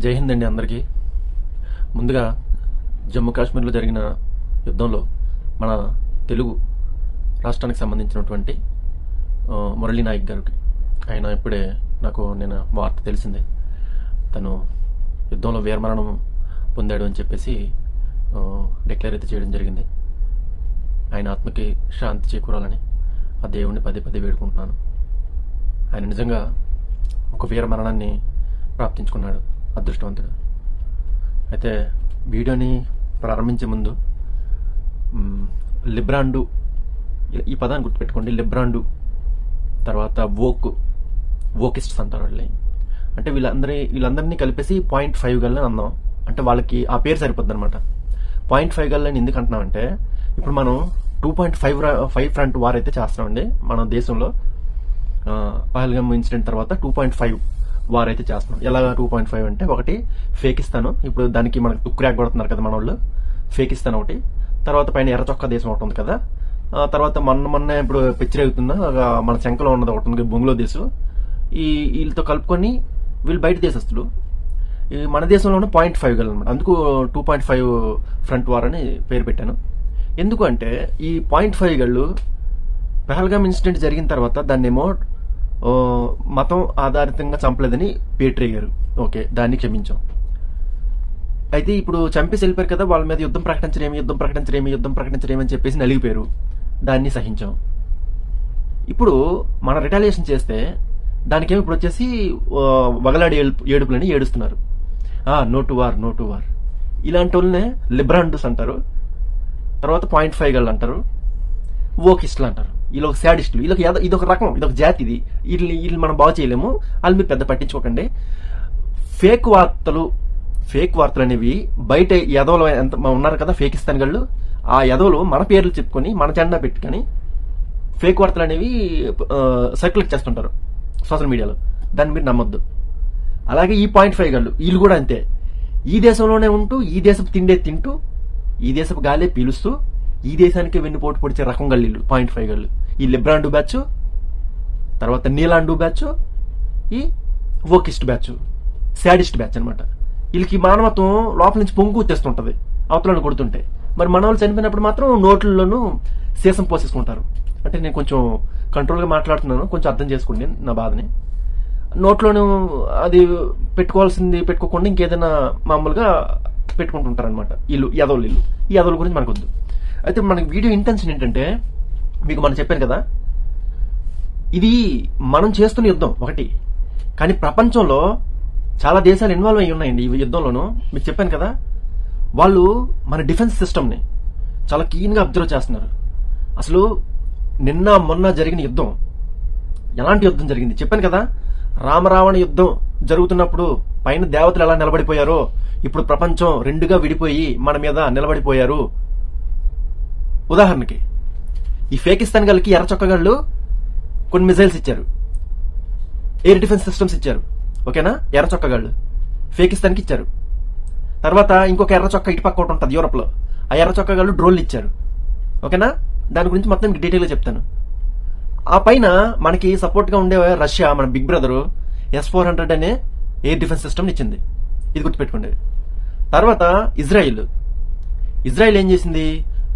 జై హింద్ అండి అందరికీ. ముందుగా జమ్మూ కాశ్మీర్లో జరిగిన యుద్ధంలో మన తెలుగు రాష్ట్రానికి సంబంధించినటువంటి మురళీ నాయక్ గారికి, ఆయన ఇప్పుడే నాకు నేను వార్త తెలిసిందే, తను యుద్ధంలో వీరమరణం పొందాడు అని చెప్పేసి డిక్లేర్ అయితే చేయడం జరిగింది. ఆయన ఆత్మకి శాంతి చేకూరాలని ఆ దేవుణ్ణి పదే పదే వేడుకుంటున్నాను. ఆయన నిజంగా ఒక వీరమరణాన్ని ప్రాప్తించుకున్నాడు, అదృష్టవంతుడు. అయితే వీడియోని ప్రారంభించే ముందు లిబ్రాండు, ఈ పదాన్ని గుర్తుపెట్టుకోండి. లిబ్రాండు తర్వాత వోకిస్ట్స్ అంటారు వాళ్ళని. అంటే వీళ్ళందరినీ కలిపేసి 0.5 గల్లని అందాం. అంటే వాళ్ళకి ఆ పేరు సరిపోద్ది అనమాట. 0.5 గల్లని ఎందుకు అంటున్నామంటే, ఇప్పుడు మనం 2.5 ఫ్రంట్ వార్ అయితే చేస్తున్నామండి మన దేశంలో. పహల్గామ్ ఇన్సిడెంట్ తర్వాత 2.5 వార్ అయితే చేస్తున్నాం. ఎలాగా 2.5 అంటే, ఒకటి ఫేకిస్తాను, ఇప్పుడు దానికి మనకు తుక్రాక్ కొడుతున్నారు కదా మన వాళ్ళు, ఫేకిస్తాన్ ఒకటి, తర్వాత పైన ఎర్ర చొక్కా దేశం ఒకటి ఉంది కదా, తర్వాత మొన్న ఇప్పుడు పిచ్చిరేగుతున్న మన శంకలో ఉన్నది ఒకటి ఉంది బంగ్లాదేశ్. వీళ్ళతో కలుపుకొని వీళ్ళు బయట దేశస్తులు. మన దేశంలోనే 0.5 గల్ అనమాట. అందుకు 2.5 ఫ్రంట్ వార్ అని పేరు పెట్టాను. ఎందుకు అంటే, ఈ 0.5 గళ్ళు పహల్గామ్ ఇన్సిడెంట్ జరిగిన తర్వాత దాన్నేమో మతం ఆధారితంగా చంపలేదని పేటరేగారు. ఓకే, దాన్ని క్షమించాం. అయితే ఇప్పుడు చంపేసి వెళ్ళిపోయారు కదా, వాళ్ళ మీద యుద్ధం ప్రకటించరేమి అని చెప్పేసి నలిగిపోయారు. దాన్ని సహించాం. ఇప్పుడు మన రిటాలియేషన్ చేస్తే దానికేమో ఇప్పుడు వచ్చేసి వగలాడి ఏడుపులని ఏడుస్తున్నారు. నో టు వార్ ఇలాంటి వాళ్ళనే లిబ్రాండుస్ అంటారు. తర్వాత 0.5 గల్ అంటారు, వోకిస్టులు అంటారు. వీళ్ళు ఒక శాడిస్టులు, వీళ్ళకి ఇదొక రకం, ఇదొక జాతి. వీళ్ళు మనం బాగు చేయలేము, వాళ్ళు మీరు పెద్ద పట్టించుకోకండి. ఫేక్ వార్తలు అనేవి బయట యదవులు ఎంత ఉన్నారు కదా, ఫేకిస్తాన్ గళ్ళు, ఆ యదవులు మన పేర్లు చెప్పుకొని మన జెండా పెట్టుకొని ఫేక్ వార్తలు అనేవి సర్క్యులేట్ చేస్తుంటారు సోషల్ మీడియాలో. దాన్ని మీరు నమ్మొద్దు. అలాగే ఈ 0.5 గళ్ళు వీళ్ళు కూడా అంతే. ఈ దేశంలోనే ఉంటూ, ఈ దేశపు తిండే తింటూ, ఈ దేశపు గాలే పీలుస్తూ, ఈ దేశానికి వెన్నుపోటు పొడిచే రకం గల్లీలు 0.5 గళ్ళు. ఈ లిబ్రాండు బ్యాచ్, తర్వాత నీలాండు బ్యాచ్, ఈ వోకిస్ట్ బ్యాచ్, శాడిస్ట్ బ్యాచ్ అనమాట. వీళ్ళకి మానవత్వం లోపల నుంచి పొంగు తెస్తుంటది అవతలను కొడుతుంటే. మరి మన వాళ్ళు చనిపోయినప్పుడు మాత్రం నోట్లలోనూ సీసం పోసేసుకుంటారు. అంటే నేను కొంచెం కంట్రోల్గా మాట్లాడుతున్నాను, కొంచెం అర్థం చేసుకోండి నా బాధని. నోట్లోనూ అది పెట్టుకోవాల్సింది పెట్టుకోకుండా ఇంకేదైనా మామూలుగా పెట్టుకుంటుంటారనమాట వీళ్ళు, యదవులు. ఈ యదవుల గురించి మనకు వద్దు. అయితే మనకి వీడియో ఇంటెన్షన్ ఏంటంటే, మీకు మనం చెప్పాను కదా, ఇది మనం చేస్తున్న యుద్ధం ఒకటి, కానీ ప్రపంచంలో చాలా దేశాలు ఇన్వాల్వ్ అయ్యి ఉన్నాయండి ఈ యుద్ధంలోనూ. మీకు చెప్పాను కదా, వాళ్ళు మన డిఫెన్స్ సిస్టమ్ని చాలా క్లీన్గా అబ్జర్వ్ చేస్తున్నారు. అసలు నిన్న మొన్న జరిగిన యుద్ధం ఎలాంటి యుద్ధం జరిగింది చెప్పాను కదా. రామరావణ యుద్ధం జరుగుతున్నప్పుడు పైన దేవతలు ఎలా నిలబడిపోయారో, ఇప్పుడు ప్రపంచం రెండుగా విడిపోయి మన మీద నిలబడిపోయారు. ఉదాహరణకి ఈ ఫేకిస్తాన్ గళ్ళకి ఎర్ర చొక్కగాళ్ళు కొన్ని మిజైల్స్ ఇచ్చారు, ఎయిర్ డిఫెన్స్ సిస్టమ్స్ ఇచ్చారు. ఓకేనా, ఎర్ర చొక్కగాళ్ళు ఫేకిస్తాన్కి ఇచ్చారు. తర్వాత ఇంకొక ఎర్ర చొక్క ఇటుపక్క ఒకటి ఉంటుంది యూరోప్ లో, ఆ ఎర్ర చొక్కగాళ్ళు డ్రోన్లు ఇచ్చారు. ఓకేనా, దాని గురించి మొత్తం డీటెయిల్ గా చెప్తాను. ఆ పైన మనకి సపోర్ట్ గా ఉండే రష్యా, మన బిగ్ బ్రదర్, S-400 అనే ఎయిర్ డిఫెన్స్ సిస్టమ్ ఇచ్చింది. ఇది గుర్తుపెట్టుకోండి. తర్వాత ఇజ్రాయిల్ ఏం చేసింది,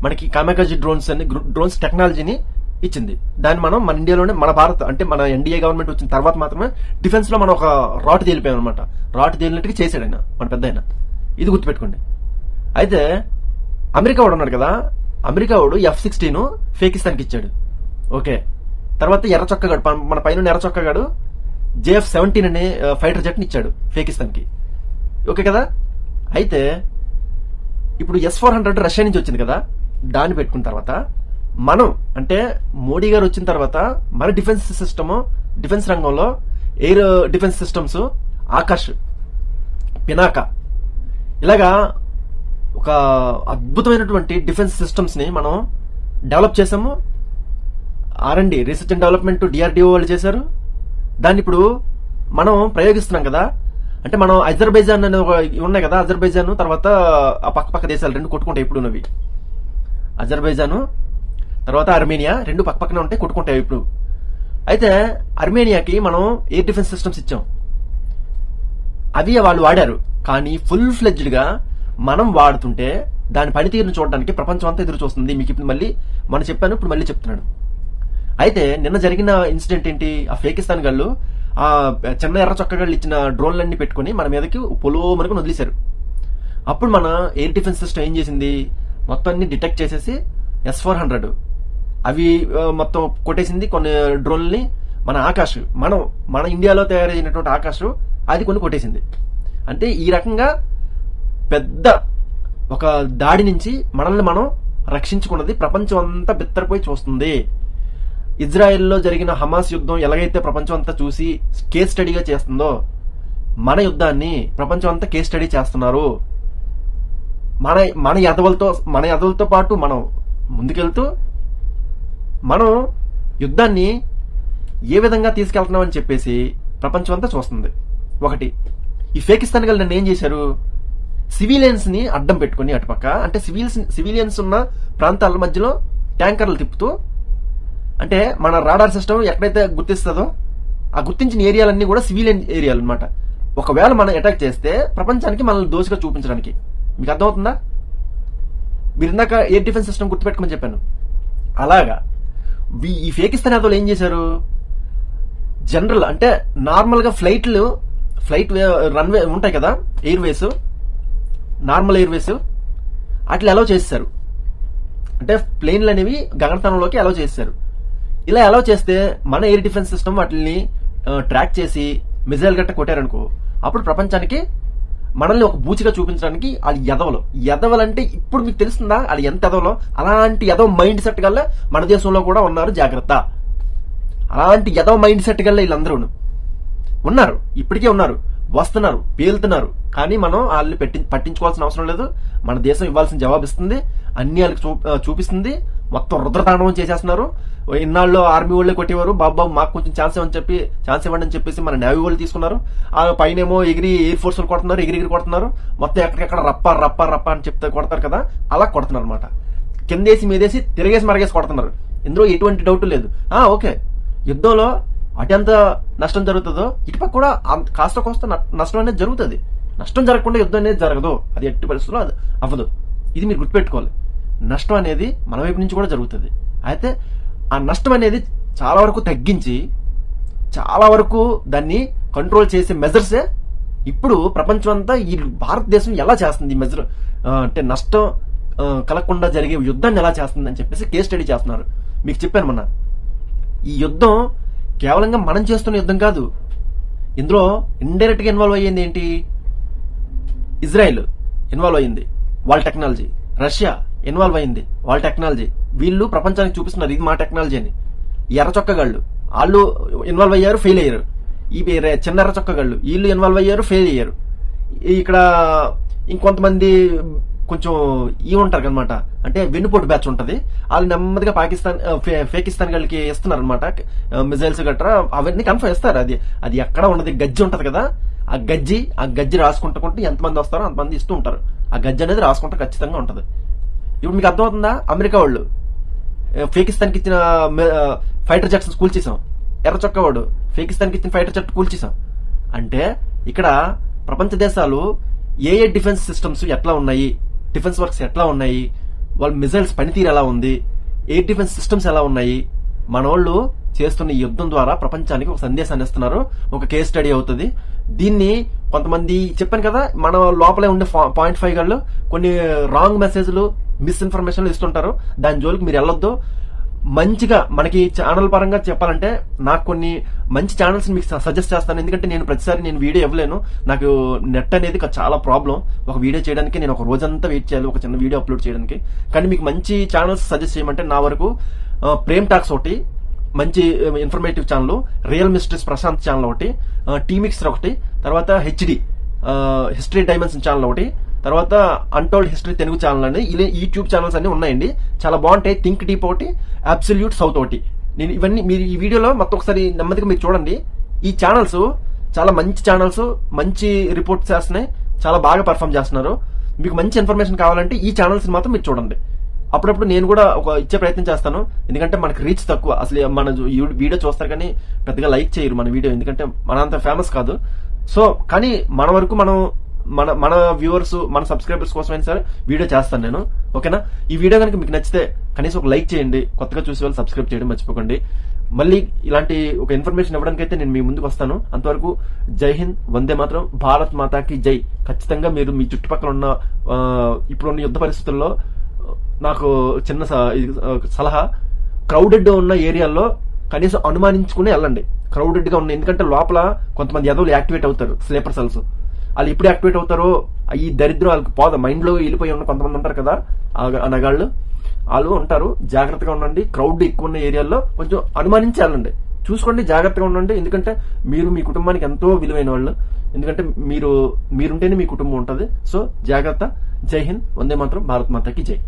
మనకి కామెకాజీ డ్రోన్స్ టెక్నాలజీని ఇచ్చింది. దాన్ని మనం మన ఇండియాలోనే, మన భారత్ అంటే మన ఎన్డీఏ గవర్నమెంట్ వచ్చిన తర్వాత మాత్రమే డిఫెన్స్ లో మనం ఒక రాటు తేలిపోయాం అనమాట. రాటు తేలినట్టుగా చేశాడు ఆయన, మన పెద్ద ఆయన. ఇది గుర్తుపెట్టుకోండి. అయితే అమెరికా వాడు ఉన్నాడు కదా, అమెరికా వాడు F-16 ఫేకిస్తాన్కి ఇచ్చాడు. ఓకే, తర్వాత ఎర్ర చొక్కగాడు, మన పైన ఎర్ర చొక్కగాడు JF-17 అనే ఫైటర్ జెట్ ని ఇచ్చాడు ఫేకిస్తాన్కి. ఓకే కదా. అయితే ఇప్పుడు S-400 రష్యా నుంచి వచ్చింది కదా, దాన్ని పెట్టుకున్న తర్వాత మనం, అంటే మోడీ గారు వచ్చిన తర్వాత మన డిఫెన్స్ సిస్టమ్, డిఫెన్స్ రంగంలో air defence systems, Akash, Pinaka, ఇలాగా ఒక అద్భుతమైనటువంటి డిఫెన్స్ సిస్టమ్స్ ని మనం డెవలప్ చేసాము. R&D, research and development, DRDO వాళ్ళు చేశారు. దాన్ని ఇప్పుడు మనం ప్రయోగిస్తున్నాం కదా. అంటే మనం అజర్బైజాన్ అనే ఉన్నాయి కదా, అజర్బైజాన్ తర్వాత ఆ పక్క దేశాలు రెండు కొట్టుకుంటాయి ఇప్పుడు ఉన్నవి. అజర్బైజాన్ తర్వాత అర్మేనియా రెండు పక్కనే ఉంటాయి, కొట్టుకుంటాయి ఇప్పుడు. అయితే అర్మేనియాకి మనం ఎయిర్ డిఫెన్స్ సిస్టమ్స్ ఇచ్చాం. అవి వాళ్ళు వాడారు. కానీ ఫుల్ ఫ్లెడ్జ్డ్ గా మనం వాడుతుంటే దాని పనితీరును చూడడానికి ప్రపంచం అంతా ఎదురు చూస్తుంది. మీకు ఇప్పుడు మళ్ళీ మనం చెప్పాను, ఇప్పుడు మళ్ళీ చెప్తున్నాను. అయితే నిన్న జరిగిన ఇన్సిడెంట్ ఏంటి? ఆ పాకిస్తాన్ గాళ్ళు ఆ చిన్న ఎర్ర చొక్కగాళ్ళు ఇచ్చిన డ్రోన్లన్నీ పెట్టుకుని మన మీదకి పొలో మనకు వదిలేశారు. అప్పుడు మన ఎయిర్ డిఫెన్స్ సిస్టమ్ ఏం చేసింది? మొత్తం అన్ని డిటెక్ట్ చేసేసి S-400 అవి మొత్తం కొట్టేసింది. కొన్ని డ్రోన్లని మన ఆకాశ్, మన ఇండియాలో తయారైనటువంటి ఆకాశ్ అది కొన్ని కొట్టేసింది. అంటే ఈ రకంగా పెద్ద ఒక దాడి నుంచి మనల్ని మనం రక్షించుకున్నది ప్రపంచం అంతా బిత్తరపోయి చూస్తుంది. ఇజ్రాయెల్లో జరిగిన హమాస్ యుద్ధం ఎలాగైతే ప్రపంచం అంతా చూసి కేస్ స్టడీగా చేస్తుందో, మన యుద్ధాన్ని ప్రపంచం అంతా కేస్ స్టడీ చేస్తున్నారు. మన ఎదవలతో పాటు మనం ముందుకెళ్తూ మనం యుద్ధాన్ని ఏ విధంగా తీసుకెళ్తున్నాం అని చెప్పేసి ప్రపంచం అంతా చూస్తుంది. ఒకటి, ఈ పాకిస్తాన్ గాళ్ళు నన్ను ఏం చేశారు? సివిలియన్స్ ని అడ్డం పెట్టుకుని అటుపక్క, అంటే సివిలియన్స్ ఉన్న ప్రాంతాల మధ్యలో ట్యాంకర్లు తిప్పుతూ, అంటే మన రాడార్ సిస్టమ్ ఎక్కడైతే గుర్తిస్తుందో ఆ గుర్తించిన ఏరియాలన్నీ కూడా సివిలియన్ ఏరియాలు అనమాట. ఒకవేళ మనం అటాక్ చేస్తే ప్రపంచానికి మనల్ని దోషిగా చూపించడానికి. మీకు అర్థమవుతుందా? మీరు ఇందాక ఎయిర్ డిఫెన్స్ సిస్టమ్ గుర్తుపెట్టుకోమని చెప్పాను. అలాగా ఈ పాకిస్తాన్ యాదవులు ఏం చేశారు? జనరల్ అంటే నార్మల్ గా ఫ్లైట్ రన్వే ఉంటాయి కదా, ఎయిర్వేస్, నార్మల్ ఎయిర్వేస్ అట్లా అలౌ చేశారు. అంటే ప్లేన్లు అనేవి గగనతలంలోకి అలౌ చేశారు. ఇలా అలౌ చేస్తే మన ఎయిర్ డిఫెన్స్ సిస్టమ్ వాటిని ట్రాక్ చేసి మిజైల్ గట్ట కొట్టారనుకో, అప్పుడు ప్రపంచానికి మనల్ని ఒక బూచిగా చూపించడానికి వాళ్ళు ఎదవలంటే ఇప్పుడు మీకు తెలుస్తుందా వాళ్ళు ఎంత ఎదవలో? అలాంటి ఎదవ మైండ్ సెట్ గల్ల మన దేశంలో కూడా ఉన్నారు, జాగ్రత్త. అలాంటి ఎదవ మైండ్ సెట్ గల్ల వీళ్ళందరూ ఉన్నారు, ఇప్పటికే ఉన్నారు, వస్తున్నారు, పేలుతున్నారు. కానీ మనం వాళ్ళని పట్టించుకోవాల్సిన అవసరం లేదు. మన దేశం ఇవ్వాల్సిన జవాబు ఇస్తుంది, అన్ని వాళ్ళకి చూపిస్తుంది. మొత్తం రుద్రతాండవం చేసేస్తున్నారు. ఇన్నాళ్ళు ఆర్మీ వాళ్ళే కొట్టేవారు, బాబు మాకు కొంచెం ఛాన్స్ ఇవ్వండి అని చెప్పేసి మన నేవీ వాళ్ళు తీసుకున్నారు. ఆ పైనేమో ఎగిరి ఎయిర్ ఫోర్స్ వాళ్ళు కొడుతున్నారు, ఎగిరి కొడుతున్నారు. మొత్తం ఎక్కడికెక్కడ రప్ప అని చెప్తే కొడతారు కదా, అలా కొడుతున్నారు అనమాట. కిందేసి మీదేసి తిరిగేసి మరగేసి కొడుతున్నారు. ఇందులో ఎటువంటి డౌట్ లేదు. ఓకే, యుద్ధంలో అటెంత నష్టం జరుగుతుందో ఇటుపక్క కూడా కాస్త నష్టం అనేది జరుగుతుంది. నష్టం జరగకుండా యుద్ధం అనేది జరగదు, అది ఎట్టి పరిస్థితుల్లో అది అవ్వదు. ఇది మీరు గుర్తుపెట్టుకోవాలి. నష్టం అనేది మన వైపు నుంచి కూడా జరుగుతుంది. అయితే ఆ నష్టం అనేది చాలా వరకు తగ్గించి చాలా వరకు దాన్ని కంట్రోల్ చేసే మెజర్సే ఇప్పుడు ప్రపంచం అంతా ఈ భారతదేశం ఎలా చేస్తుంది, ఈ మెజర్ అంటే నష్టం కలగకుండా జరిగే యుద్ధాన్ని ఎలా చేస్తుంది అని చెప్పేసి కేస్ స్టడీ చేస్తున్నారు. మీకు చెప్పాను మొన్న, ఈ యుద్ధం కేవలంగా మనం చేస్తున్న యుద్ధం కాదు. ఇందులో ఇండైరెక్ట్ గా ఇన్వాల్వ్ అయ్యింది ఏంటి? ఇజ్రాయెల్ ఇన్వాల్వ్ అయ్యింది, వాళ్ళ టెక్నాలజీ. రష్యా ఇన్వాల్వ్ అయింది, వాళ్ళ టెక్నాలజీ. వీళ్ళు ప్రపంచానికి చూపిస్తున్నారు ఇది మా టెక్నాలజీ అని. ఈ ఎర్ర చొక్కగాళ్ళు వాళ్ళు ఇన్వాల్వ్ అయ్యారు, ఫెయిల్ అయ్యారు. ఈ చిన్న ఎర్ర చొక్కగాళ్ళు వీళ్ళు ఇన్వాల్వ్ అయ్యారు, ఫెయిల్ అయ్యారు. ఇక్కడ ఇంకొంతమంది కొంచెం ఉంటారు అనమాట, అంటే వెన్నుపోటు బ్యాచ్ ఉంటది. వాళ్ళు నెమ్మదిగా పాకిస్తాన్ గాళ్ళకి ఇస్తున్నారు అనమాట మిజైల్స్ గట్రా. అవన్నీ కన్ఫర్మ్ ఇస్తారు. అది ఎక్కడ ఉండదు, గజ్జి ఉంటది కదా, ఆ గజ్జి రాసుకుంటూ ఎంతమంది వస్తారో అంతమంది ఇస్తూ ఉంటారు. ఆ గజ్జి అనేది రాసుకుంటే ఖచ్చితంగా ఉంటది. ఇప్పుడు మీకు అర్థమవుతుందా? అమెరికా వాళ్ళు పాకిస్తాన్కి ఇచ్చిన ఫైటర్ జెట్స్ కూల్చేసాం. ఎర్ర చొక్కవాడు పాకిస్తాన్కి ఇచ్చిన ఫైటర్ జెట్ కూల్చేసాం. అంటే ఇక్కడ ప్రపంచ దేశాలు ఏ డిఫెన్స్ సిస్టమ్స్ ఎట్లా ఉన్నాయి, డిఫెన్స్ వర్క్స్ ఎట్లా ఉన్నాయి, వాళ్ళ మిజైల్స్ పనితీరు ఎలా ఉంది, ఎయిర్ డిఫెన్స్ సిస్టమ్స్ ఎలా ఉన్నాయి, మనోళ్ళు చేస్తున్న ఈ యుద్ధం ద్వారా ప్రపంచానికి ఒక సందేశాన్ని ఇస్తున్నారు. ఒక కేస్ స్టడీ అవుతుంది. దీన్ని కొంతమంది చెప్పాను కదా, మన లోపలే ఉండే 0.5 గళ్ళు కొన్ని రాంగ్ మెసేజ్లు, మిస్ఇన్ఫర్మేషన్లు ఇస్తుంటారు. దాని జోలికి మీరు వెళ్ళొద్దు. మంచిగా మనకి ఛానల్ పరంగా చెప్పాలంటే నాకు కొన్ని మంచి ఛానల్స్ మీకు సజెస్ట్ చేస్తాను. ఎందుకంటే నేను ప్రతిసారి వీడియో ఇవ్వలేను, నాకు నెట్ అనేది చాలా ప్రాబ్లం. ఒక వీడియో చేయడానికి నేను ఒక రోజంతా వెయిట్ చేయాలి ఒక చిన్న వీడియో అప్లోడ్ చేయడానికి. కానీ మీకు మంచి ఛానల్స్ సజెస్ట్ చేయమంటే నా వరకు ప్రేమ్ టాక్స్ ఒకటి మంచి informative channel, real mysteries Prashanth channel ఒకటి, టీమిక్స్ ఒకటి, తర్వాత హెచ్డి హిస్టరీ డైమెన్షన్ ఛానల్ ఒకటి, తర్వాత అన్టోల్డ్ హిస్టరీ తెలుగు ఛానల్ అని యూట్యూబ్ ఛానల్స్ అన్ని ఉన్నాయండి, చాలా బాగుంటాయి. థింక్ డీప్ ఒకటి, అబ్సల్యూట్ సౌత్ ఒకటి. నేను ఇవన్నీ మీరు ఈ వీడియోలో మొత్తం ఒకసారి నెమ్మదిగా మీరు చూడండి. ఈ ఛానల్స్ చాలా మంచి ఛానల్స్, మంచి రిపోర్ట్స్ చేస్తున్నాయి, చాలా బాగా పర్ఫామ్ చేస్తున్నారు. మీకు మంచి ఇన్ఫర్మేషన్ కావాలంటే ఈ ఛానల్స్ మాత్రం మీరు చూడండి. అప్పుడప్పుడు నేను కూడా ఇచ్చే ప్రయత్నం చేస్తాను. ఎందుకంటే మనకి రీచ్ తక్కువ, అసలు మన వీడియో చూస్తారు కానీ పెద్దగా లైక్ చేయరు మన వీడియో, ఎందుకంటే మన అంత ఫేమస్ కాదు. సో కానీ మన వరకు మనం మన వ్యూవర్స్, మన సబ్స్క్రైబర్స్ కోసమైనా సరే వీడియో చేస్తాను నేను. ఓకేనా? ఈ వీడియో కనుక మీకు నచ్చితే కనీసం ఒక లైక్ చేయండి. కొత్తగా చూసే వాళ్ళు సబ్స్క్రైబ్ చేయడం మర్చిపోకండి. మళ్ళీ ఇలాంటి ఒక ఇన్ఫర్మేషన్ ఇవ్వడానికైతే నేను మీ ముందుకు వస్తాను. అంతవరకు జై హింద్, వందే మాత్రం, భారత్ మాతాకి జై. ఖచ్చితంగా మీరు మీ చుట్టుపక్కల ఉన్న ఇప్పుడున్న యుద్ధ పరిస్థితుల్లో నాకు చిన్న సలహా, క్రౌడెడ్ ఉన్న ఏరియాల్లో కనీసం అనుమానించుకుని వెళ్ళండి. క్రౌడెడ్ గా ఉన్నాయి, ఎందుకంటే లోపల కొంతమంది ఎదవలు యాక్టివేట్ అవుతారు, స్లీపర్ సెల్స్. వాళ్ళు ఎప్పుడు యాక్టివేట్ అవుతారో ఈ దరిద్రం వాళ్ళకి పోదా, మైండ్ లో వెళ్ళిపోయి ఉన్న కొంతమంది ఉంటారు కదా అనగాళ్ళు, వాళ్ళు ఉంటారు. జాగ్రత్తగా ఉండండి. క్రౌడ్ ఎక్కువ ఉన్న ఏరియాల్లో కొంచెం అనుమానించి వెళ్ళండి. చూసుకోండి, జాగ్రత్తగా ఉండండి. ఎందుకంటే మీరు మీ కుటుంబానికి ఎంతో విలువైన వాళ్ళు. ఎందుకంటే మీరుంటేనే మీ కుటుంబం ఉంటుంది. సో జాగ్రత్త. జై హింద్, వందే మాత్రం, భారత్ మాతాకి జై.